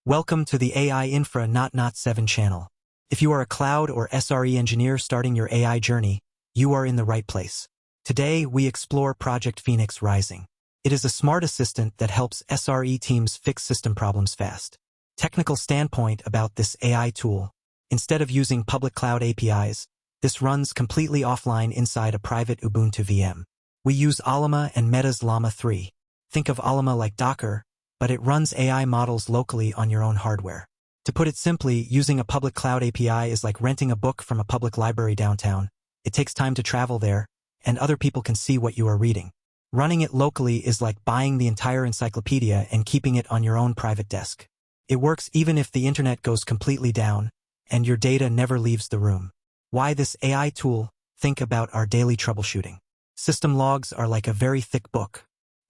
Welcome to the AI Infra Not 7 channel. If you are a cloud or SRE engineer starting your AI journey, you are in the right place. Today, we explore Project Phoenix Rising. It is a smart assistant that helps SRE teams fix system problems fast. Technical standpoint about this AI tool. Instead of using public cloud APIs, this runs completely offline inside a private Ubuntu VM. We use Ollama and Meta's Llama 3. Think of Ollama like Docker, but it runs AI models locally on your own hardware. To put it simply, using a public cloud API is like renting a book from a public library downtown. It takes time to travel there, and other people can see what you are reading. Running it locally is like buying the entire encyclopedia and keeping it on your own private desk. It works even if the internet goes completely down, and your data never leaves the room. Why this AI tool? Think about our daily troubleshooting. System logs are like a very thick book.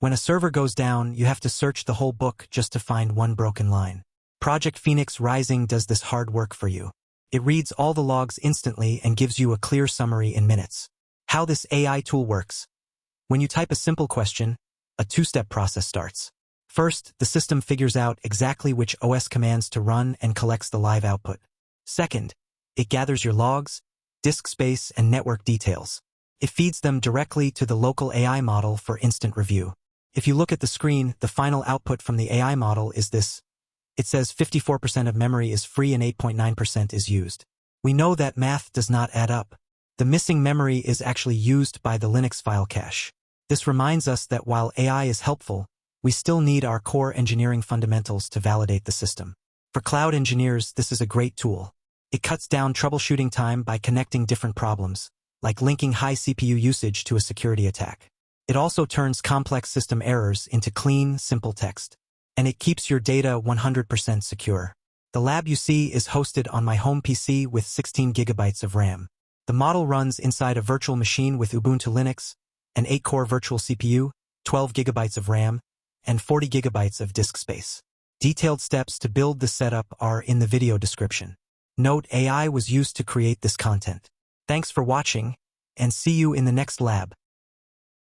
When a server goes down, you have to search the whole book just to find one broken line. Project Phoenix Rising does this hard work for you. It reads all the logs instantly and gives you a clear summary in minutes. How this AI tool works. When you type a simple question, a two-step process starts. First, the system figures out exactly which OS commands to run and collects the live output. Second, it gathers your logs, disk space, and network details. It feeds them directly to the local AI model for instant review. If you look at the screen, the final output from the AI model is this. It says 54% of memory is free and 8.9% is used. We know that math does not add up. The missing memory is actually used by the Linux file cache. This reminds us that while AI is helpful, we still need our core engineering fundamentals to validate the system. For cloud engineers, this is a great tool. It cuts down troubleshooting time by connecting different problems, like linking high CPU usage to a security attack. It also turns complex system errors into clean, simple text. And it keeps your data 100% secure. The lab you see is hosted on my home PC with 16 gigabytes of RAM. The model runs inside a virtual machine with Ubuntu Linux, an 8-core virtual CPU, 12 gigabytes of RAM, and 40 gigabytes of disk space. Detailed steps to build the setup are in the video description. Note AI was used to create this content. Thanks for watching, and see you in the next lab.